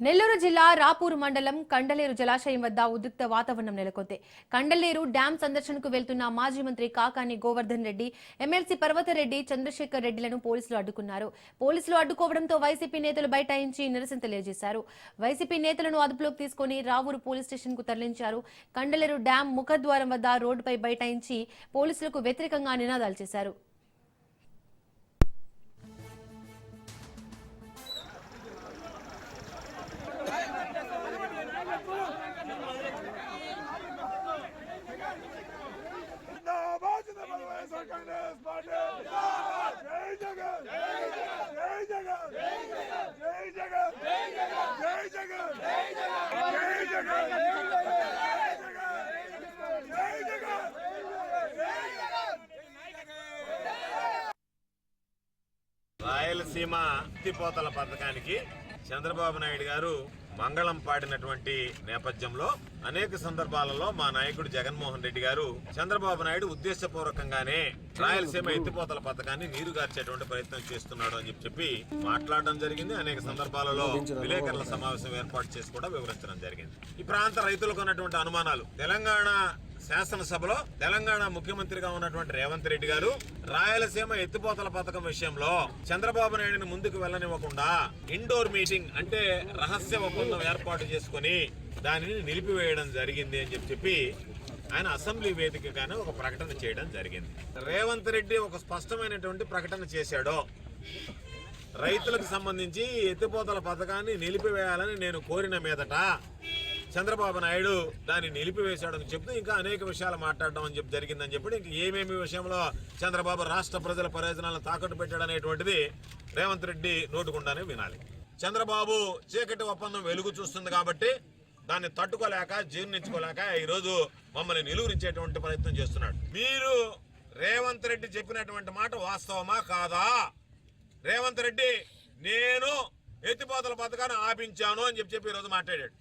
నెల్లూరు జిల్లా రాపూరు మండలం కండలేరు జలాశయం వద్ద ఉద్రిక్త వాతావరణం నెలకొంది. కండలేరు డ్యాం సందర్శనకు వెళ్తున్న మాజీ మంత్రి కాకాని గోవర్ధన్ రెడ్డి, ఎమ్మెల్సీ పర్వతరెడ్డి, చంద్రశేఖర్ రెడ్డిలను పోలీసులు అడ్డుకున్నారు. పోలీసులు అడ్డుకోవడంతో వైసీపీ నేతలు బైఠాయించి నిరసన తెలియజేశారు. వైసీపీ నేతలను అదుపులోకి తీసుకుని రావూరు పోలీస్ స్టేషన్ కు తరలించారు. కండలేరు డ్యాం ముఖద్వారం వద్ద రోడ్డుపై బైఠాయించి పోలీసులకు వ్యతిరేకంగా నినాదాలు చేశారు. రాయలసీమ ఎత్తిపోతల పథకానికి చంద్రబాబు నాయుడు గారు మంగళం పాడినటువంటి నేపథ్యంలో అనేక సందర్భాలలో మా నాయకుడు జగన్మోహన్ రెడ్డి గారు చంద్రబాబు నాయుడు ఉద్దేశపూర్వకంగానే రాయలసీమ ఎత్తిపోతల పథకాన్ని నీరుగార్చేటువంటి ప్రయత్నం చేస్తున్నాడు అని చెప్పి మాట్లాడడం జరిగింది. అనేక సందర్భాలలో విలేకరుల సమావేశం ఏర్పాటు చేసి కూడా వివరించడం జరిగింది. ఈ ప్రాంత రైతులకు ఉన్నటువంటి అనుమానాలు, తెలంగాణ శాసనసభలో తెలంగాణ ముఖ్యమంత్రిగా ఉన్నటువంటి రేవంత్ రెడ్డి గారు రాయలసీమ ఎత్తిపోతల పథకం విషయంలో చంద్రబాబు నాయుడుని ముందుకు వెళ్లనివ్వకుండా ఇండోర్ మీటింగ్ అంటే రహస్య ఒప్పందం ఏర్పాటు చేసుకుని దానిని నిలిపివేయడం జరిగింది అని చెప్పి ఆయన అసెంబ్లీ వేదికగానే ఒక ప్రకటన చేయడం జరిగింది. రేవంత్ రెడ్డి ఒక స్పష్టమైనటువంటి ప్రకటన చేశాడు. రైతులకు సంబంధించి ఎత్తిపోతల పథకాన్ని నిలిపివేయాలని నేను కోరిన మీదట చంద్రబాబు నాయుడు దాన్ని నిలిపివేశాడని చెప్తూ ఇంకా అనేక విషయాలు మాట్లాడడం అని చెప్పి జరిగిందని చెప్పి ఇంక ఏమేమి విషయంలో చంద్రబాబు రాష్ట్ర ప్రజల ప్రయోజనాలను తాకట్టు పెట్టాడనేటువంటిది రేవంత్ రెడ్డి నోటుకుండానే వినాలి. చంద్రబాబు చీకటి ఒప్పందం వెలుగు చూస్తుంది కాబట్టి దాన్ని తట్టుకోలేక జీర్ణించుకోలేక ఈరోజు మమ్మల్ని నిలువరించేటువంటి ప్రయత్నం చేస్తున్నాడు. మీరు రేవంత్ రెడ్డి చెప్పినటువంటి మాట వాస్తవమా కాదా? రేవంత్ రెడ్డి నేను ఎత్తిపోతల పథకాన్ని ఆపించాను అని చెప్పి ఈరోజు మాట్లాడాడు.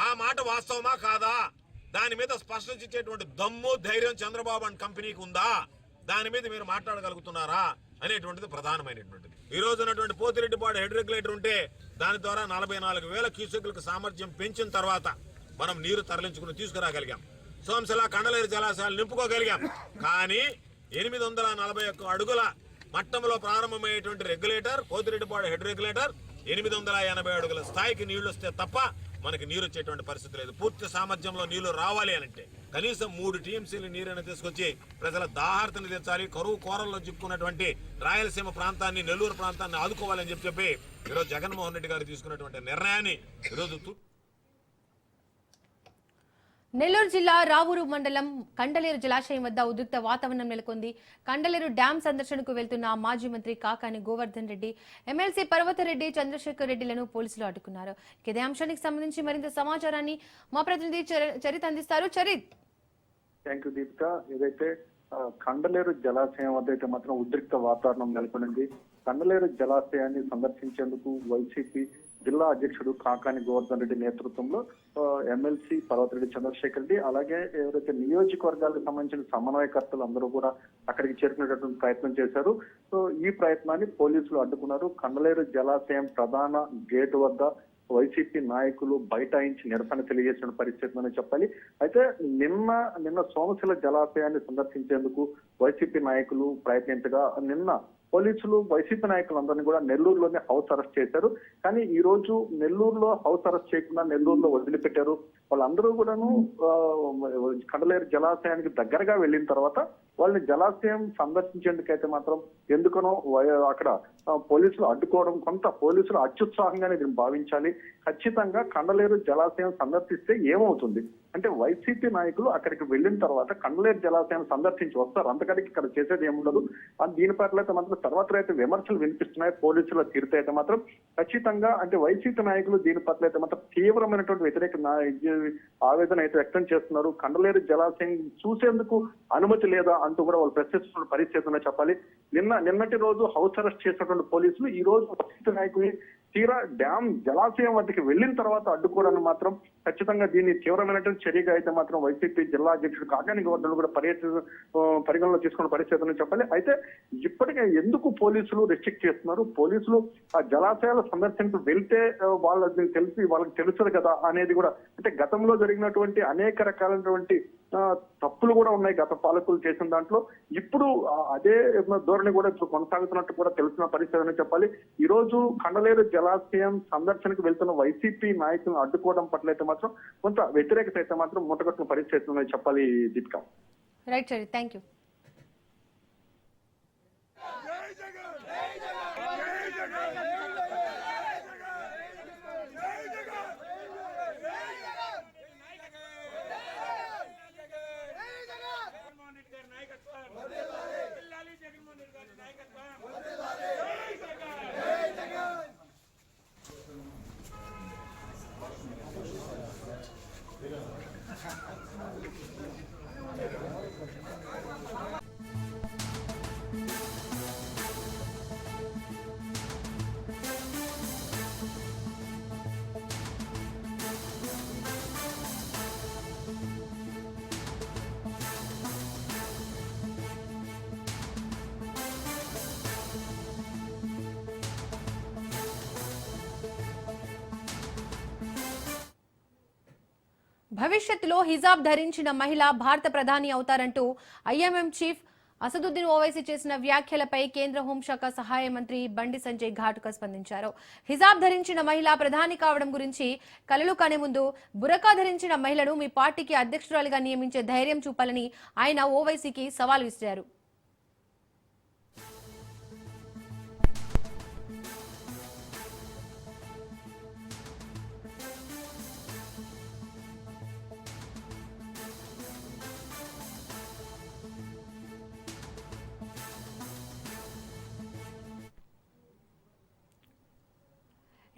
ఆ మాట వాస్తవమా కాదా? దాని మీద స్పష్టత ఇచ్చేటువంటి దమ్ము ధైర్యం చంద్రబాబు అండ్ కంపెనీకి ఉందా? దాని మీద మీరు మాట్లాడగలుగుతున్నారా అనేటువంటిది ప్రధానమైనటువంటిది. ఈ రోజు ఉన్నటువంటి పోతిరెడ్డిపాడు హెడ్ రెగ్యులేటర్ ఉంటే దాని ద్వారా 44,000 క్యూసెక్లకు సామర్థ్యం పెంచిన తర్వాత మనం నీరు తరలించుకుని తీసుకురాగలిగాం. సోమశిల కండలేరు జలాశయాలు నింపుకోగలిగాం. కానీ 841 అడుగుల మట్టంలో ప్రారంభమయ్యేటువంటి రెగ్యులేటర్ పోతిరెడ్డిపాడు హెడ్ రెగ్యులేటర్ 880 అడుగుల స్థాయికి నీళ్లు వస్తే తప్ప మనకి నీరు వచ్చేటువంటి పరిస్థితి లేదు. పూర్తి సామర్థ్యంలో నీళ్లు రావాలి అనంటే కనీసం 3 టీఎంసీలు నీరైనా తీసుకొచ్చి ప్రజల దాహార్తని తీర్చాలి. కరువు కోరల్లో చిక్కుకున్నటువంటి రాయలసీమ ప్రాంతాన్ని, నెల్లూరు ప్రాంతాన్ని ఆదుకోవాలని చెప్పి ఈరోజు జగన్మోహన్ రెడ్డి గారు తీసుకున్నటువంటి నిర్ణయాన్ని ఈరోజు నెల్లూరు జిల్లా రావూరు మండలం కండలేరు జలాశయం వద్ద ఉద్రిక్త వాతావరణం నెలకొంది. కండలేరు డ్యాం సందర్శనకు వెళ్తున్న మాజీ మంత్రి కాకాని గోవర్ధన్ రెడ్డి, ఎమ్మెల్సీ పర్వతరెడ్డి, చంద్రశేఖర్ రెడ్డిలను పోలీసులు అడ్డుకున్నారు. ఇదే అంశానికి సంబంధించి మరింత సమాచారాన్ని మా ప్రతినిధి చరిత్ అందిస్తారు. చరిత్. Thank you Deepika. ఏదైతే కండలేరు జలాశయం వద్ద అయితే మాత్రం ఉద్రిక్త వాతావరణం నెలకొనింది. కండలేరు జలాశయాన్ని సందర్శించేందుకు వైసీపీ జిల్లా అధ్యక్షుడు కాకాని గోవర్ధన్ రెడ్డి నేతృత్వంలో ఎమ్మెల్సీ పర్వతరెడ్డి, చంద్రశేఖర్ రెడ్డి, అలాగే ఎవరైతే నియోజకవర్గాలకు సంబంధించిన సమన్వయకర్తలు అందరూ కూడా అక్కడికి చేరుకునేటటువంటి ప్రయత్నం చేశారు. సో ఈ ప్రయత్నాన్ని పోలీసులు అడ్డుకున్నారు. కండలేరు జలాశయం ప్రధాన గేటు వద్ద వైసీపీ నాయకులు బైఠాయించి నిరసన తెలియజేసిన పరిస్థితి చెప్పాలి. అయితే నిన్న సోమశిల జలాశయాన్ని సందర్శించేందుకు వైసీపీ నాయకులు ప్రయత్నించగా నిన్న పోలీసులు వైసీపీ నాయకులందరినీ కూడా నెల్లూరులోనే హౌస్ అరెస్ట్ చేశారు. కానీ ఈ రోజు నెల్లూరులో హౌస్ అరెస్ట్ చేయకుండా నెల్లూరులో వదిలిపెట్టారు. వాళ్ళందరూ కూడాను కండలేరు జలాశయానికి దగ్గరగా వెళ్ళిన తర్వాత వాళ్ళని జలాశయం సందర్శించేందుకైతే మాత్రం ఎందుకనో అక్కడ పోలీసులు అడ్డుకోవడం, కొంత పోలీసులు అత్యుత్సాహంగానే దీన్ని భావించాలి. ఖచ్చితంగా కండలేరు జలాశయం సందర్శిస్తే ఏమవుతుంది అంటే వైసీపీ నాయకులు అక్కడికి వెళ్ళిన తర్వాత కండలేరు జలాశయం సందర్శించి వస్తారు, అంతకడికి ఇక్కడ చేసేది ఏముండదు. దీని పట్ల అయితే మాత్రం తర్వాత అయితే విమర్శలు వినిపిస్తున్నాయి. పోలీసుల తీరుతో అయితే మాత్రం ఖచ్చితంగా అంటే వైసీపీ నాయకులు దీని పట్ల అయితే మాత్రం తీవ్రమైనటువంటి వ్యతిరేక ఆవేదన అయితే వ్యక్తం చేస్తున్నారు. కండలేరు జలాశయం చూసేందుకు అనుమతి లేదా అంటూ కూడా వాళ్ళు ప్రశ్నిస్తున్న పరిస్థితి చెప్పాలి. నిన్నటి రోజు హౌస్ అరెస్ట్ చేసినటువంటి పోలీసులు ఈ రోజు వైసీపీ నాయకుని తీరా డ్యామ్ జలాశయం వద్దకు వెళ్ళిన తర్వాత అడ్డుకోవడానికి మాత్రం ఖచ్చితంగా దీన్ని తీవ్రమైనటువంటి చర్యగా అయితే మాత్రం వైసీపీ జిల్లా అధ్యక్షుడు కాకాని గోవర్ధన్ కూడా పరిగణలో తీసుకున్న పరిస్థితులను చెప్పాలి. అయితే ఇప్పటికే ఎందుకు పోలీసులు రెస్ట్రిక్ట్ చేస్తున్నారు, పోలీసులు ఆ జలాశయాల సందర్శనకు వెళ్తే వాళ్ళకి తెలుస్తుంది కదా అనేది కూడా, అంటే గతంలో జరిగినటువంటి అనేక రకాలైనటువంటి తప్పులు కూడా ఉన్నాయి గత పాలకులు చేసిన దాంట్లో. ఇప్పుడు అదే ధోరణి కూడా ఇప్పుడు కొనసాగుతున్నట్టు కూడా తెలిసిన పరిస్థితి అని చెప్పాలి. ఈ రోజు కండలేరు జలాశయం సందర్శనకు వెళ్తున్న వైసీపీ నాయకులను అడ్డుకోవడం పట్ల అయితే మాత్రం కొంత వ్యతిరేకత అయితే మాత్రం ముట్టగొట్టిన పరిస్థితి ఉందని చెప్పాలి. Deepika. Right sir, thank you. భవిష్యత్తులో హిజాబ్ ధరించిన మహిళ భారత ప్రధాని అవుతారంటూ ఐఎంఎం చీఫ్ అసదుద్దీన్ ఓవైసీ చేసిన వ్యాఖ్యలపై కేంద్ర హోంశాఖ సహాయ మంత్రి బండి సంజయ్ ఘాటుగా స్పందించారు. హిజాబ్ ధరించిన మహిళ ప్రధాని కావడం గురించి కలలు కానే ముందు బురకా ధరించిన మహిళను మీ పార్టీకి అధ్యక్షురాలిగా నియమించే ధైర్యం చూపాలని ఆయన ఓవైసీకి సవాల్ విసిరారు.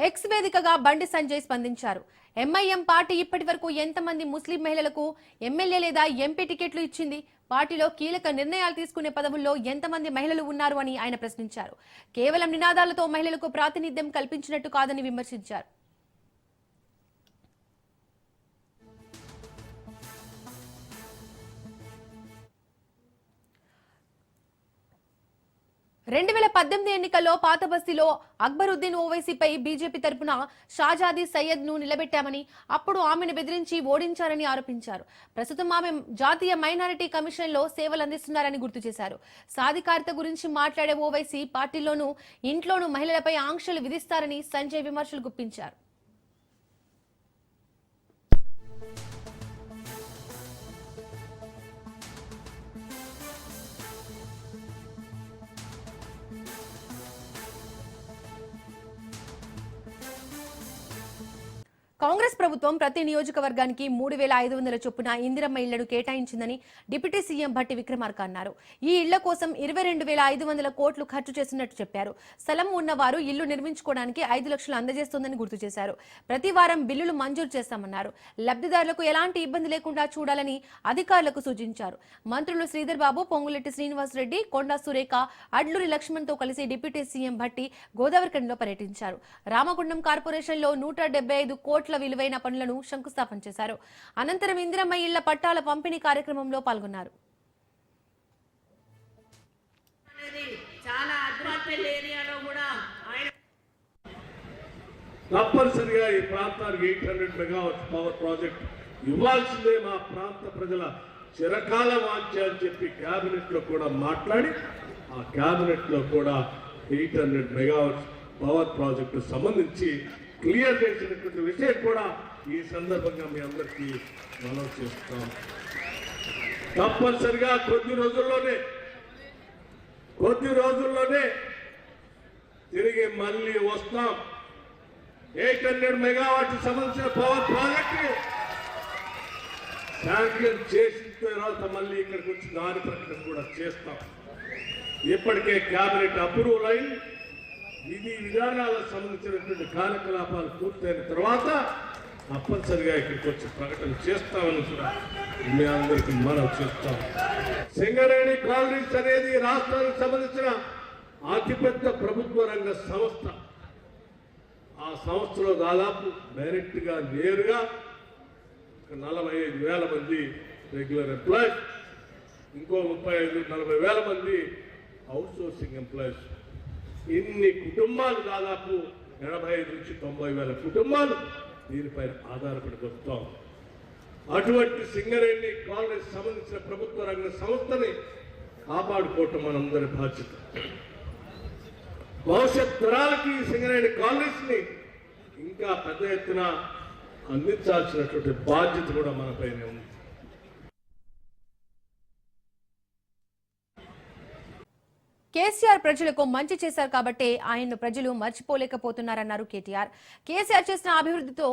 ఎక్స్ వేదికగా బండి సంజయ్ స్పందించారు. ఎంఐఎం పార్టీ ఇప్పటి వరకు ఎంతమంది ముస్లిం మహిళలకు ఎమ్మెల్యే లేదా ఎంపీ టికెట్లు ఇచ్చింది? పార్టీలో కీలక నిర్ణయాలు తీసుకునే పదవుల్లో ఎంతమంది మహిళలు ఉన్నారు అని ఆయన ప్రశ్నించారు. కేవలం నినాదాలతో మహిళలకు ప్రాతినిధ్యం కల్పించినట్టు కాదని విమర్శించారు. 2018 ఎన్నికల్లో పాతబస్తీలో అక్బరుద్దీన్ ఓవైసీపై బీజేపీ తరపున షాజాదీ సయ్యద్ ను నిలబెట్టామని, అప్పుడు ఆమెను బెదిరించి ఓడించారని ఆరోపించారు. ప్రస్తుతం ఆమె జాతీయ మైనారిటీ కమిషన్ లో సేవలు అందిస్తున్నారని గుర్తు చేశారు. సాధికారత గురించి మాట్లాడే ఓవైసీ పార్టీలోనూ ఇంట్లోనూ మహిళలపై ఆంక్షలు విధిస్తారని సంజయ్ విమర్శలు గుప్పించారు. కాంగ్రెస్ ప్రభుత్వం ప్రతి నియోజకవర్గానికి 3,500 చొప్పున ఇందిరమ్మ ఇళ్లను కేటాయించిందని డిప్యూటీ సీఎం భట్టి విక్రమార్క అన్నారు. ఈ ఇళ్ల కోసం 22,500 కోట్లు ఖర్చు చేసినట్టు చెప్పారు. స్థలం ఉన్నవారు ఇల్లు నిర్మించుకోవడానికి 5 లక్షలు అందజేస్తోందని గుర్తు చేశారు. ప్రతి వారం బిల్లులు మంజూరు చేస్తామన్నారు. లబ్ధిదారులకు ఎలాంటి ఇబ్బంది లేకుండా చూడాలని అధికారులకు సూచించారు. మంత్రులు శ్రీధర్ బాబు, పొంగులెట్టి శ్రీనివాసరెడ్డి, కొండా సురేఖ, అడ్లూరి లక్ష్మణ్తో కలిసి డిప్యూటీ సీఎం భట్టి గోదావరిఖండ్లో పర్యటించారు. రామగుండం కార్పొరేషన్లో 175 కోట్ల విలువైన పనులను శంకుస్థాపన చేశారు. అనంతరం ఇందిరమ్మ ఇళ్ల పట్టాల పంపిణీ కార్యక్రమంలో పాల్గొన్నారు. తప్పనిసరిగా ఈ ప్రాంతానికి 800 మెగావాట్స్ పవర్ ప్రాజెక్ట్ ఇవ్వాల్సిందే మా ప్రాంత ప్రజల చిరకాల వాంఛ అని చెప్పి కేబినెట్ లో కూడా మాట్లాడి, ఆ కేబినెట్ లో కూడా 800 మెగావాట్స్ పవర్ ప్రాజెక్టు సంబంధించి క్లియర్ చేసినటువంటి విషయం కూడా ఈ సందర్భంగా మీ అందరికీ మనం చేస్తాం. తప్పనిసరిగా కొద్ది రోజుల్లోనే తిరిగి మళ్ళీ వస్తాం. 800 మెగావాట్ సంబంధించిన పవర్ ప్రాజెక్టు శాంక్షన్ చేసిన తర్వాత మళ్ళీ ఇక్కడికి వచ్చి దాని ప్రకటన కూడా చేస్తాం. ఇప్పటికే కేబినెట్ అప్రూవల్ అయింది. విధి విధానాలకు సంబంధించినటువంటి కార్యకలాపాలు పూర్తయిన తర్వాత తప్పనిసరిగా ఇక్కడికి వచ్చి ప్రకటన చేస్తామని కూడా మీ అందరికీ మనం చేస్తాం. సింగరేణి కాలనీస్ అనేది రాష్ట్రానికి సంబంధించిన అతిపెద్ద ప్రభుత్వ రంగ సంస్థ. సంస్థలో దాదాపు డైరెక్ట్గా నేరుగా 45,000 మంది రెగ్యులర్ ఎంప్లాయీస్, ఇంకో 35-40,000 మంది అవుట్ సోర్సింగ్ ఎంప్లాయీస్. ఇన్ని కుటుంబాలు, దాదాపు 85,000-90,000 కుటుంబాలు దీనిపైన ఆధారపడి బతుకుతాం. అటువంటి సింగరేణి కాలనీకి సంబంధించిన ప్రభుత్వ రంగ సంస్థని కాపాడుకోవటం మనందరి బాధ్యత. భవిష్యత్ తరాలకి ఈ సింగరేణి కాలనీస్ ని ఇంకా పెద్ద ఎత్తున అందించాల్సినటువంటి బాధ్యత కూడా మనపైనే ఉంది. కేసీఆర్ ప్రజలకు మంచి చేశారు కాబట్టి ఆయన్ను ప్రజలు మర్చిపోలేకపోతున్నారన్నారు కేటీఆర్. కేసీఆర్ చేసిన అభివృద్ధితో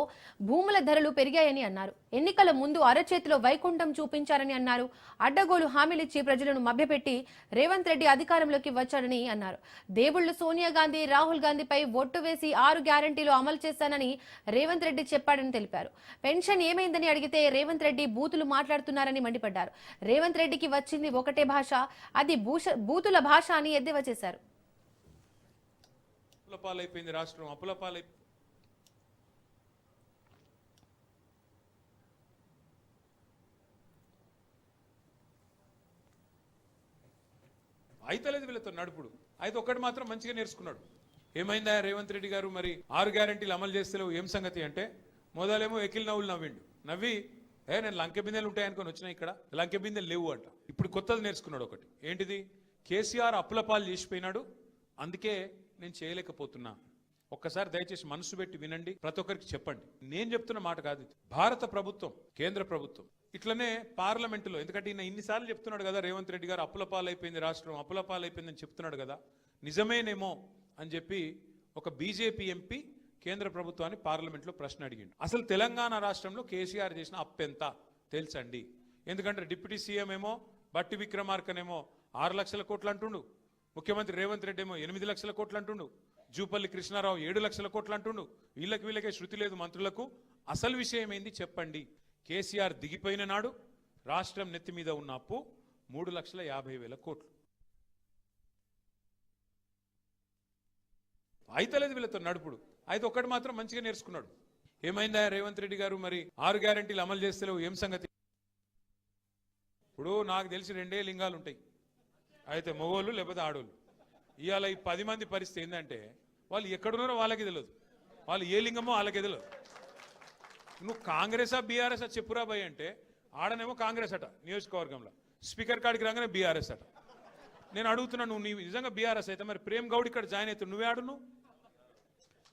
భూముల ధరలు పెరిగాయని అన్నారు. ఎన్నికల ముందు అరచేతిలో వైకుంఠం చూపించారని అన్నారు. అడ్డగోలు హామీలిచ్చి ప్రజలను మభ్యపెట్టి రేవంత్ రెడ్డి అధికారంలోకి వచ్చాడని అన్నారు. దేవుళ్లు సోనియా గాంధీ, రాహుల్ గాంధీపై ఓటు వేసి 6 గ్యారంటీలు అమలు చేశానని రేవంత్ రెడ్డి చెప్పాడని తెలిపారు. పెన్షన్ ఏమైందని అడిగితే రేవంత్ రెడ్డి బూతులు మాట్లాడుతున్నారని మండిపడ్డారు. రేవంత్ రెడ్డికి వచ్చింది ఒకటే భాష, అది బూతుల భాష అని ఎద్దేవా చేశారు. అప్పులపాలైపోయింది రాష్ట్రం, అప్పులపాలైపోయింది. అయితలేదు వీళ్ళతో నడుపుడు. అయితే ఒక్కటి మాత్రం మంచిగా నేర్చుకున్నాడు. ఏమైందా రేవంత్ రెడ్డి గారు, మరి 6 గ్యారంటీలు అమలు చేస్తలేవు ఏం సంగతి అంటే, మొదలేమో ఎకిల్ నవ్వులు నవ్విండు. నవ్వి నేను లంకె బిందెలు ఉంటాయనుకొని వచ్చినా, ఇక్కడ లంకె బిందెలు లేవు అంట. ఇప్పుడు కొత్తది నేర్చుకున్నాడు ఒకటి. ఏంటిది? కేసీఆర్ అప్పులపాలు చేసిపోయినాడు, అందుకే నేను చేయలేకపోతున్నా. ఒక్కసారి దయచేసి మనసు పెట్టి వినండి, ప్రతి ఒక్కరికి చెప్పండి. నేను చెప్తున్న మాట కాదు ఇది. భారత ప్రభుత్వం, కేంద్ర ప్రభుత్వం ఇట్లనే పార్లమెంటులో, ఎందుకంటే ఈయన ఇన్నిసార్లు చెప్తున్నాడు కదా రేవంత్ రెడ్డి గారు అప్పులపాలైపోయింది రాష్ట్రం, అప్పులపాలైపోయిందని చెప్తున్నాడు కదా, నిజమేనేమో అని చెప్పి ఒక బీజేపీ ఎంపీ కేంద్ర ప్రభుత్వాన్ని పార్లమెంట్లో ప్రశ్న అడిగిండు. అసలు తెలంగాణ రాష్ట్రంలో కేసీఆర్ చేసిన అప్పెంత తెలుసండి? ఎందుకంటే డిప్యూటీ సీఎం ఏమో బట్టి విక్రమార్కనేమో 6 లక్షల కోట్లు అంటుండు, ముఖ్యమంత్రి రేవంత్ రెడ్డి ఏమో 8 లక్షల కోట్లు అంటుండు, జూపల్లి కృష్ణారావు 7 లక్షల కోట్లు అంటుండు. వీళ్ళకే శృతి లేదు మంత్రులకు. అసలు విషయం ఏంది చెప్పండి? కేసీఆర్ దిగిపోయిన నాడు రాష్ట్రం నెత్తి మీద ఉన్న అప్పు 3,50,000 కోట్లు. అయితలేదు వీళ్ళతో నడుపుడు. అయితే ఒక్కటి మాత్రం మంచిగా నేర్చుకున్నాడు. ఏమైందా రేవంత్ రెడ్డి గారు, మరి 6 గ్యారంటీలు అమలు చేస్తలేవు ఏం సంగతి? ఇప్పుడు నాకు తెలిసి 2 లింగాలు ఉంటాయి, అయితే మగోళ్ళు లేకపోతే ఆడోళ్ళు. ఇవాళ ఈ 10 మంది పరిస్థితి ఏంటంటే, వాళ్ళు ఎక్కడున్నారో వాళ్ళకి తెలియదు, వాళ్ళు ఏ లింగమో వాళ్ళకి తెలియదు. నువ్వు కాంగ్రెసా బీఆర్ఎస్ చెప్పురా భయ్ అంటే, ఆడనేమో కాంగ్రెస్ అట నియోజకవర్గంలో, స్పీకర్ కాడికి రాగానే బీఆర్ఎస్ అట. నేను అడుగుతున్నాను, నువ్వు నిజంగా బీఆర్ఎస్ అయితే మరి ప్రేమ్ గౌడ్ ఇక్కడ జాయిన్ అవుతావు, నువ్వే ఆడు. నువ్వు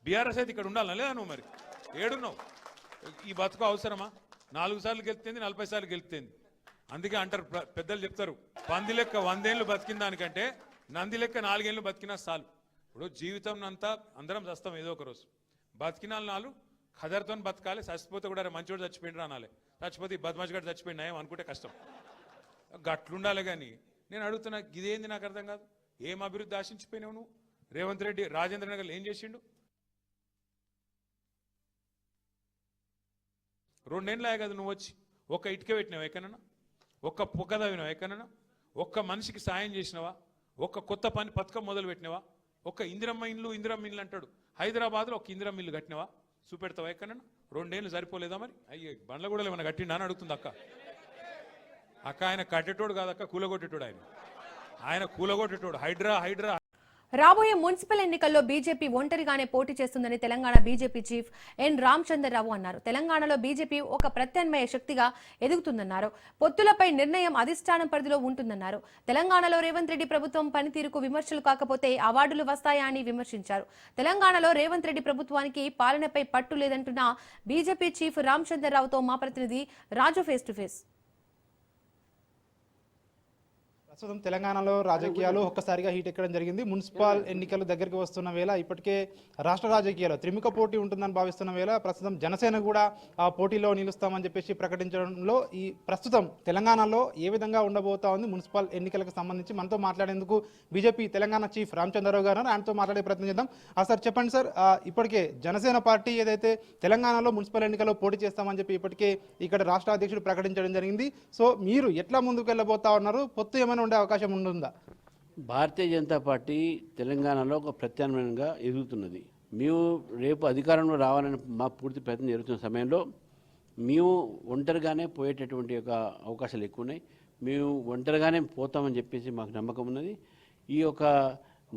బీఆర్ఎస్ అయితే ఇక్కడ ఉండాలనా లేదా? నువ్వు మరి ఏడున్నావు? ఈ బతుకు అవసరమా? 4 సార్లు గెలుస్తుంది, 40 సార్లు గెలుస్తుంది. అందుకే అంటారు పెద్దలు చెప్తారు, పంది లెక్క 100 ఏళ్ళు బతికిన దానికంటే నంది లెక్క 4 ఏళ్ళు బతికినా చాలు. ఇప్పుడు జీవితం అంతా అందరం చస్తాం ఏదో ఒక రోజు. బతికిన 4 ఖదర్తో బతకాలి. చచ్చిపోతే కూడా మంచివాడు చచ్చిపోయిండ్రు అనాలి. చచ్చిపోతే బద్మాషిగాడు చచ్చిపోయినా అనుకుంటే కష్టం. గట్లుండాలి. కానీ నేను అడుగుతున్నా, ఇదేంది నాకు అర్థం కాదు. ఏం అభివృద్ధి ఆశించిపోయినావు నువ్వు? రేవంత్ రెడ్డి రాజేంద్ర నగర్ ఏం చేసిండు? 2 ఏళ్ళే కదా నువ్వు వచ్చి. ఒక్క ఇటుక పెట్టినావు ఎక్కడన్నా? ఒక్క పొక్క తవ్వినావా ఎక్కడన్నా? ఒక్క మనిషికి సాయం చేసినావా? ఒక్క కొత్త పని పథకం మొదలు పెట్టినావా? ఒక్క ఇందిరమ్మ ఇల్లు అంటాడు, హైదరాబాద్లో ఒక ఇందిరమ్మ ఇల్లు కట్టినావా? చూపెడతావా ఎక్కడన్నా? 2 ఏళ్ళు సరిపోలేదా మరి? అయ్యే బండ్ల కూడా ఏమైనా కట్టిండా అని అడుగుతుంది అక్క. ఆయన కట్టేటోడు కాదక్క, కూలగొట్టేటోడు. ఆయన కూలగొట్టేటోడు. హైడ్రా. రాబోయే మున్సిపల్ ఎన్నికల్లో బీజేపీ ఒంటరిగానే పోటీ చేస్తుందని తెలంగాణ బీజేపీ చీఫ్ ఎన్ రామచంద్రరావు అన్నారు. తెలంగాణలో బీజేపీ ఒక ప్రత్యామ్నాయ శక్తిగా ఎదుగుతుందన్నారు. పొత్తులపై నిర్ణయం అధిష్టానం పరిధిలో ఉంటుందన్నారు. తెలంగాణలో రేవంత్ రెడ్డి ప్రభుత్వం పనితీరుకు విమర్శలు కాకపోతే అవార్డులు వస్తాయా అని విమర్శించారు. తెలంగాణలో రేవంత్ రెడ్డి ప్రభుత్వానికి పాలనపై పట్టు లేదంటున్న బీజేపీ చీఫ్ రామచంద్రరావుతో మా ప్రతినిధి రాజు ఫేస్ టు ఫేస్. ప్రస్తుతం తెలంగాణలో రాజకీయాలు ఒక్కసారిగా హీట్ ఎక్కడం జరిగింది. మున్సిపల్ ఎన్నికలు దగ్గరికి వస్తున్న వేళ ఇప్పటికే రాష్ట్ర రాజకీయాల్లో త్రిముఖ పోటీ ఉంటుందని భావిస్తున్న వేళ ప్రస్తుతం జనసేన కూడా ఆ పోటీలో నిలుస్తామని చెప్పేసి ప్రకటించడంలో ఈ ప్రస్తుతం తెలంగాణలో ఏ విధంగా ఉండబోతా ఉంది మున్సిపల్ ఎన్నికలకు సంబంధించి మనతో మాట్లాడేందుకు బీజేపీ తెలంగాణ చీఫ్ రామచంద్రరావు గారు ఆయనతో మాట్లాడే ప్రయత్నం చేద్దాం. సార్ చెప్పండి సార్, ఇప్పటికే జనసేన పార్టీ ఏదైతే తెలంగాణలో మున్సిపల్ ఎన్నికల్లో పోటీ చేస్తామని చెప్పి ఇప్పటికే ఇక్కడ రాష్ట్ర అధ్యక్షుడు ప్రకటించడం జరిగింది. సో మీరు ఎట్లా ముందుకు వెళ్ళబోతా ఉన్నారు? పొత్తు ఏమైనా ఉండే అవకాశం ఉంటుందా? భారతీయ జనతా పార్టీ తెలంగాణలో ఒక ప్రత్యామ్నాయంగా ఎదుగుతున్నది. మేము రేపు అధికారంలో రావాలని మా పూర్తి ప్రయత్నం జరుగుతున్న సమయంలో మేము ఒంటరిగానే పోయేటటువంటి యొక్క అవకాశాలు ఎక్కువ ఉన్నాయి. మేము ఒంటరిగానే పోతామని చెప్పేసి మాకు నమ్మకం ఉన్నది. ఈ యొక్క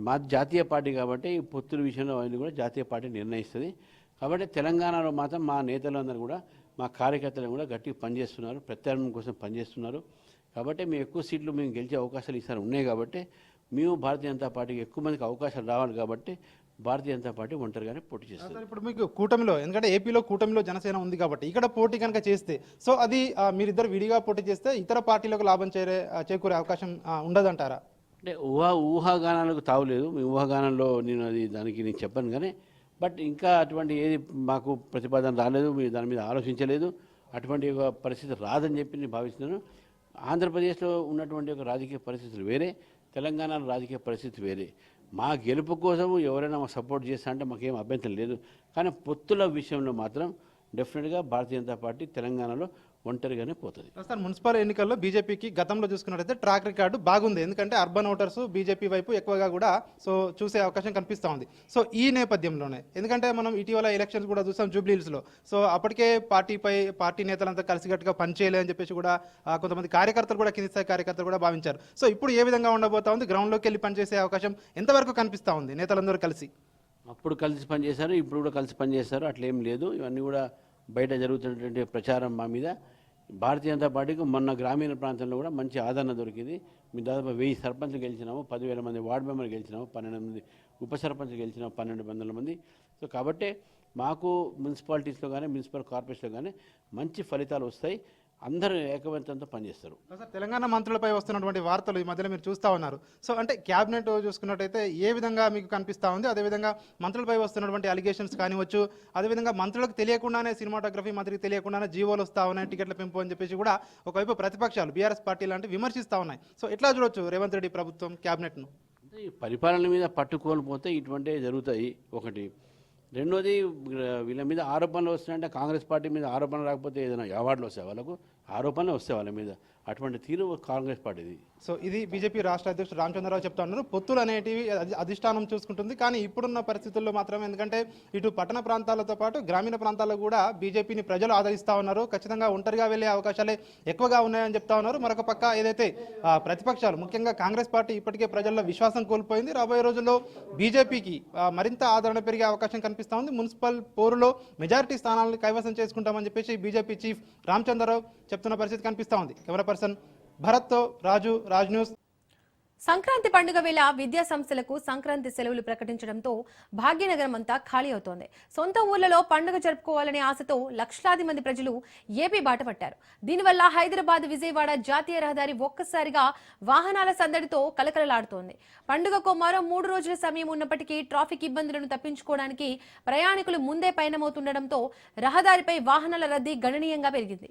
మా జాతీయ పార్టీ కాబట్టి ఈ పొత్తుల విషయంలో అనేది కూడా జాతీయ పార్టీ నిర్ణయిస్తుంది. కాబట్టి తెలంగాణలో మాత్రం మా నేతలందరూ కూడా మా కార్యకర్తలు కూడా గట్టిగా పనిచేస్తున్నారు, ప్రత్యామ్నాయం కోసం పనిచేస్తున్నారు. కాబట్టి మేము ఎక్కువ సీట్లు మేము గెలిచే అవకాశాలు ఈసారి ఉన్నాయి. కాబట్టి మేము భారతీయ జనతా పార్టీకి ఎక్కువ మందికి అవకాశాలు రావాలి. కాబట్టి భారతీయ జనతా పార్టీ ఒంటరిగానే పోటీ చేస్తుంది. సార్, ఇప్పుడు మీకు కూటమిలో, ఎందుకంటే ఏపీలో కూటమిలో జనసేన ఉంది కాబట్టి ఇక్కడ పోటీ కనుక చేస్తే, సో అది మీరిద్దరు విడిగా పోటీ చేస్తే ఇతర పార్టీలకు లాభం చేకూరే అవకాశం ఉండదంటారా? అంటే ఊహాగానాలకు తావులేదు. మీ ఊహాగానంలో నేను దానికి నేను చెప్పను. కానీ బట్ ఇంకా అటువంటి ఏది మాకు ప్రతిపాదన రాలేదు, మీరు దాని మీద ఆలోచించలేదు. అటువంటి ఒక పరిస్థితి రాదని చెప్పి నేను భావిస్తున్నాను. ఆంధ్రప్రదేశ్లో ఉన్నటువంటి ఒక రాజకీయ పరిస్థితులు వేరే, తెలంగాణలో రాజకీయ పరిస్థితి వేరే. మా గెలుపు కోసం ఎవరైనా మాకు సపోర్ట్ చేస్తా అంటే మాకేం అభ్యంతరం లేదు. కానీ పొత్తుల విషయంలో మాత్రం డెఫినెట్గా భారతీయ జనతా పార్టీ తెలంగాణలో ఒంటరిగానే పోతుంది. సార్, మున్సిపల్ ఎన్నికల్లో బీజేపీకి గతంలో చూసుకున్నట్టయితే ట్రాక్ రికార్డు బాగుంది. ఎందుకంటే అర్బన్ ఓటర్స్ బీజేపీ వైపు ఎక్కువగా కూడా చూసే అవకాశం కనిపిస్తూ ఉంది. సో ఈ నేపథ్యంలోనే, ఎందుకంటే మనం ఇటీవల ఎలక్షన్స్ కూడా చూసాం జూబ్లీహిల్స్లో. సో అప్పటికే పార్టీ నేతలంతా కలిసికట్టుగా పనిచేయలే అని చెప్పేసి కూడా కొంతమంది కార్యకర్తలు కూడా, కింది స్థాయి కార్యకర్తలు కూడా భావించారు. సో ఇప్పుడు ఏ విధంగా ఉండబోతా ఉంది? గ్రౌండ్లోకి వెళ్ళి పనిచేసే అవకాశం ఎంతవరకు కనిపిస్తూ ఉంది నేతలందరూ కలిసి? అప్పుడు కలిసి పనిచేశారు, ఇప్పుడు కూడా కలిసి పనిచేస్తారు. అట్లేం లేదు. ఇవన్నీ కూడా బయట జరుగుతున్నటువంటి ప్రచారం మా మీద. భారతీయ జనతా పార్టీకి మొన్న గ్రామీణ ప్రాంతంలో కూడా మంచి ఆదరణ దొరికింది. మేము దాదాపు 1000 సర్పంచ్లు గెలిచినాము, 10,000 మంది వార్డు మెంబర్లు గెలిచినాము, 12 మంది ఉప సర్పంచ్లు గెలిచినాము, 1200 మంది. సో కాబట్టి మాకు మున్సిపాలిటీస్లో కానీ మున్సిపల్ కార్పొరేషన్లో కానీ మంచి ఫలితాలు వస్తాయి. అందరూ ఏకవంతంతో పనిచేస్తారు. సార్, తెలంగాణ మంత్రులపై వస్తున్నటువంటి వార్తలు ఈ మధ్యలో మీరు చూస్తూ ఉన్నారు. సో అంటే క్యాబినెట్ చూసుకున్నట్టయితే ఏ విధంగా మీకు కనిపిస్తూ ఉంది? అదేవిధంగా మంత్రులపై వస్తున్నటువంటి అలిగేషన్స్ కానివచ్చు, అదేవిధంగా మంత్రులకు తెలియకుండానే సినిమాటోగ్రఫీ మంత్రికి తెలియకుండానే జీవోలు వస్తూ ఉన్నాయి, టికెట్ల పెంపు అని చెప్పేసి కూడా ఒకవైపు ప్రతిపక్షాలు బీఆర్ఎస్ పార్టీ లాంటి విమర్శిస్తూ ఉన్నాయి. సో ఎట్లా చూడొచ్చు రేవంత్ రెడ్డి ప్రభుత్వం క్యాబినెట్ను? ఈ పరిపాలన మీద పట్టుకోల్పోతే ఇటువంటివి జరుగుతాయి. ఒకటి. రెండోది, వీళ్ళ మీద ఆరోపణలు వస్తున్నాయంటే కాంగ్రెస్ పార్టీ మీద ఆరోపణలు రాకపోతే ఏదైనా అవార్డులు వస్తాయి, వాళ్ళకు ఆరోపణలు వస్తాయి వాళ్ళ మీద. అటువంటి తీరు కాంగ్రెస్ పార్టీది. సో ఇది బీజేపీ రాష్ట్ర అధ్యక్షుడు రామచంద్రరావు చెప్తా ఉన్నారు. పొత్తులు అనేటివి అధిష్టానం చూసుకుంటుంది. కానీ ఇప్పుడున్న పరిస్థితుల్లో మాత్రం, ఎందుకంటే ఇటు పట్టణ ప్రాంతాలతో పాటు గ్రామీణ ప్రాంతాల్లో కూడా బీజేపీని ప్రజలు ఆదరిస్తూ ఉన్నారు. ఖచ్చితంగా ఒంటరిగా వెళ్ళే అవకాశాలే ఎక్కువగా ఉన్నాయని చెప్తా ఉన్నారు. మరొక పక్క ఏదైతే ప్రతిపక్షాలు, ముఖ్యంగా కాంగ్రెస్ పార్టీ ఇప్పటికే ప్రజల్లో విశ్వాసం కోల్పోయింది. రాబోయే రోజుల్లో బీజేపీకి మరింత ఆదరణ పెరిగే అవకాశం కనిపిస్తూ ఉంది. మున్సిపల్ పోరులో మెజారిటీ స్థానాలను కైవసం చేసుకుంటామని చెప్పేసి బీజేపీ చీఫ్ రామచంద్రరావు చెప్తున్న పరిస్థితి కనిపిస్తూ ఉంది. కెమెరా పర్సన్ భరత్తో రాజ్ న్యూస్. సంక్రాంతి పండుగ వేళ విద్యా సంస్థలకు సంక్రాంతి సెలవులు ప్రకటించడంతో భాగ్యనగరం అంతా ఖాళీ అవుతోంది. సొంత ఊర్లలో పండుగ జరుపుకోవాలనే ఆశతో లక్షలాది మంది ప్రజలు ఏపీ బాట పట్టారు. దీనివల్ల హైదరాబాద్ విజయవాడ జాతీయ రహదారి ఒక్కసారిగా వాహనాల సందడితో కలకలలాడుతోంది. పండుగకు మరో 3 రోజుల సమయం ఉన్నప్పటికీ ట్రాఫిక్ ఇబ్బందులను తప్పించుకోవడానికి ప్రయాణికులు ముందే పయనమవుతుండటంతో రహదారిపై వాహనాల రద్దీ గణనీయంగా పెరిగింది.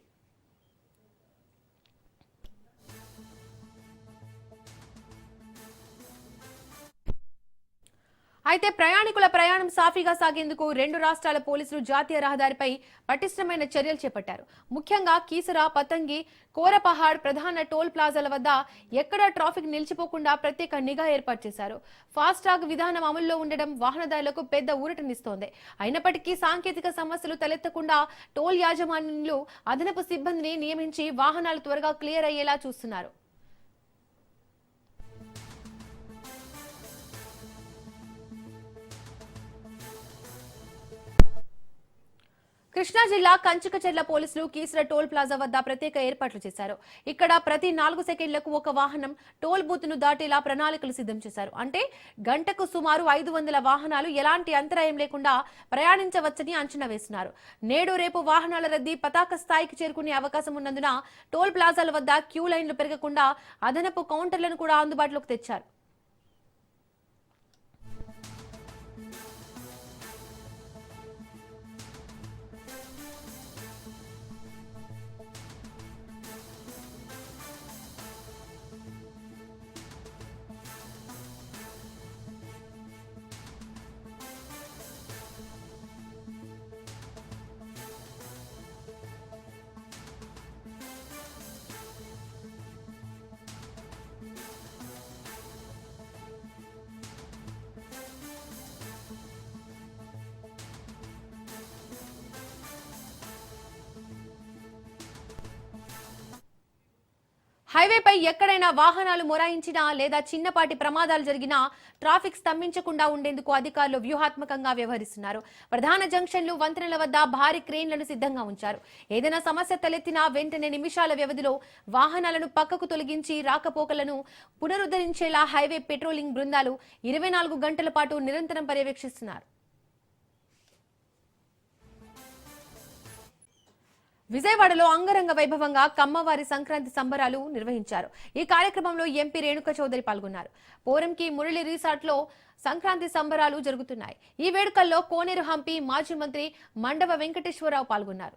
అయితే ప్రయాణికుల ప్రయాణం సాఫీగా సాగేందుకు 2 రాష్ట్రాల పోలీసులు జాతీయ రహదారిపై పటిష్టమైన చర్యలు చేపట్టారు. ముఖ్యంగా కీసరా, పతంగి, కోరపహాడ్ ప్రధాన టోల్ ప్లాజాల వద్ద ఎక్కడా ట్రాఫిక్ నిలిచిపోకుండా ప్రత్యేక నిఘా ఏర్పాటు చేశారు. ఫాస్టాగ్ విధానం అమల్లో ఉండడం వాహనదారులకు పెద్ద ఊరటనిస్తోంది. అయినప్పటికీ సాంకేతిక సమస్యలు తలెత్తకుండా టోల్ యాజమాన్యులు అదనపు సిబ్బందిని నియమించి వాహనాలు త్వరగా క్లియర్ అయ్యేలా చూస్తున్నారు. కృష్ణా జిల్లా కంచికచెర్ల పోలీసులు కీసర టోల్ ప్లాజా వద్ద ప్రత్యేక ఏర్పాట్లు చేశారు. ఇక్కడ ప్రతి 4 సెకండ్లకు ఒక వాహనం టోల్ బూత్ ను దాటేలా ప్రణాళికలు సిద్ధం చేశారు. అంటే గంటకు సుమారు 500 వాహనాలు ఎలాంటి అంతరాయం లేకుండా ప్రయాణించవచ్చని అంచనా వేస్తున్నారు. నేడు రేపు వాహనాల రద్దీ పతాక స్థాయికి చేరుకునే అవకాశం ఉన్నందున టోల్ ప్లాజాల వద్ద క్యూ లైన్లు పెరగకుండా అదనపు కౌంటర్లను కూడా అందుబాటులోకి తెచ్చారు. హైవేపై ఎక్కడైనా వాహనాలు మొరాయించినా లేదా చిన్నపాటి ప్రమాదాలు జరిగినా ట్రాఫిక్ స్తంభించకుండా ఉండేందుకు అధికారులు వ్యూహాత్మకంగా వ్యవహరిస్తున్నారు. ప్రధాన జంక్షన్లు, వంతెనల వద్ద భారీ క్రేన్లను సిద్ధంగా ఉంచారు. ఏదైనా సమస్య తలెత్తినా వెంటనే నిమిషాల వ్యవధిలో వాహనాలను పక్కకు తొలగించి రాకపోకలను పునరుద్ధరించేలా హైవే పెట్రోలింగ్ బృందాలు 24 గంటల పాటు నిరంతరం పర్యవేక్షిస్తున్నారు. విజయవాడలో అంగరంగ వైభవంగా కమ్మవారి సంక్రాంతి సంబరాలు నిర్వహించారు. ఈ కార్యక్రమంలో ఎంపీ రేణుక చౌదరి పాల్గొన్నారు. పోరంకి మురళి రిసార్ట్లో సంక్రాంతి సంబరాలు జరుగుతున్నాయి. ఈ వేడుకల్లో కోనేరు హంపి మాజీ మంత్రి మండవ వెంకటేశ్వరరావు పాల్గొన్నారు.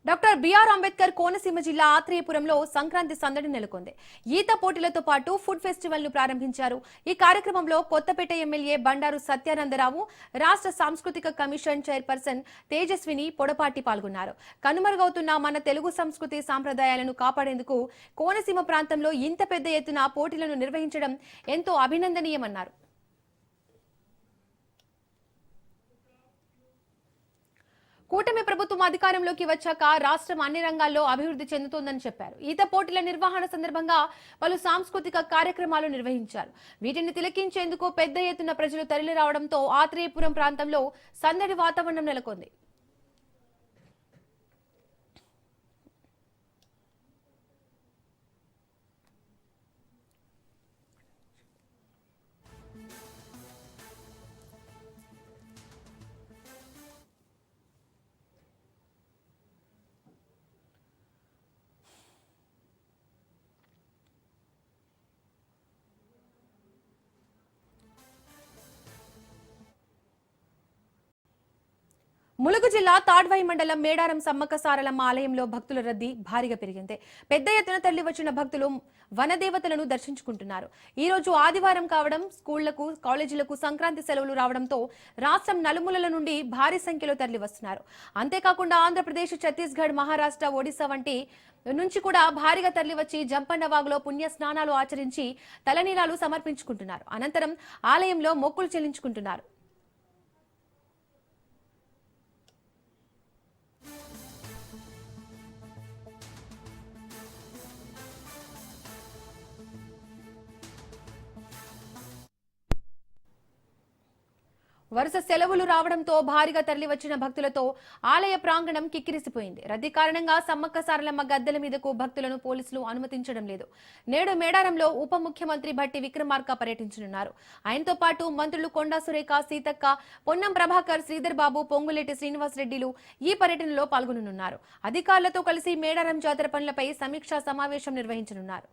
డాక్టర్ బిఆర్ అంబేద్కర్ కోనసీమ జిల్లా ఆత్రేయపురంలో సంక్రాంతి సందడి నెలకొంది. ఈత పోటీలతో పాటు ఫుడ్ ఫెస్టివల్ ను ప్రారంభించారు. ఈ కార్యక్రమంలో కొత్తపేట ఎమ్మెల్యే బండారు సత్యానందరావు, రాష్ట్ర సాంస్కృతిక కమిషన్ చైర్పర్సన్ తేజస్విని పొడపాటి పాల్గొన్నారు. కనుమరుగవుతున్న మన తెలుగు సంస్కృతి సాంప్రదాయాలను కాపాడేందుకు కోనసీమ ప్రాంతంలో ఇంత పెద్ద ఎత్తున పోటీలను నిర్వహించడం ఎంతో అభినందనీయమన్నారు. కూటమి ప్రభుత్వం అధికారంలోకి వచ్చాక రాష్ట్రం అన్ని రంగాల్లో అభివృద్ధి చెందుతోందని చెప్పారు. ఈత పోటీల నిర్వహణ సందర్భంగా పలు సాంస్కృతిక కార్యక్రమాలు నిర్వహించారు. వీటిని తిలకించేందుకు పెద్ద ఎత్తున ప్రజలు తరలి రావడంతో ఆత్రేయపురం ప్రాంతంలో సందడి వాతావరణం నెలకొంది. ములుగు జిల్లా తాడ్వాయి మండలం మేడారం సమ్మక్క సారలమ్మ ఆలయంలో భక్తుల రద్దీ భారీగా పెరిగింది. పెద్ద ఎత్తున తరలి వచ్చిన భక్తులు వనదేవతలను దర్శించుకుంటున్నారు. ఈ రోజు ఆదివారం కావడం, స్కూళ్లకు, కాలేజీలకు సంక్రాంతి సెలవులు రావడంతో రాష్ట్రం నలుమూలల నుండి భారీ సంఖ్యలో తరలి వస్తున్నారు. అంతేకాకుండా ఆంధ్రప్రదేశ్, ఛత్తీస్గఢ్, మహారాష్ట్ర, ఒడిశా వంటి నుంచి కూడా భారీగా తరలివచ్చి జంపన్నవాగులో పుణ్య స్నానాలు ఆచరించి తలనీలాలు సమర్పించుకుంటున్నారు. అనంతరం ఆలయంలో మొక్కులు చెల్లించుకుంటున్నారు. వరుస సెలవులు రావడంతో భారీగా తరలివచ్చిన భక్తులతో ఆలయ ప్రాంగణం కిక్కిరిసిపోయింది. రద్దీ కారణంగా సమ్మక్క సారలమ్మ గద్దెల మీదకు భక్తులను పోలీసులు అనుమతించడం లేదు. నేడు మేడారంలో ఉప ముఖ్యమంత్రి భట్టి విక్రమార్క పర్యటించనున్నారు. ఆయనతో పాటు మంత్రులు కొండా సురేఖ, సీతక్క, పొన్నం ప్రభాకర్, శ్రీధర్ బాబు, పొంగులేటి శ్రీనివాసరెడ్డిలు ఈ పర్యటనలో పాల్గొననున్నారు. అధికారులతో కలిసి మేడారం జాతర పనులపై సమీక్షా సమావేశం నిర్వహించనున్నారు.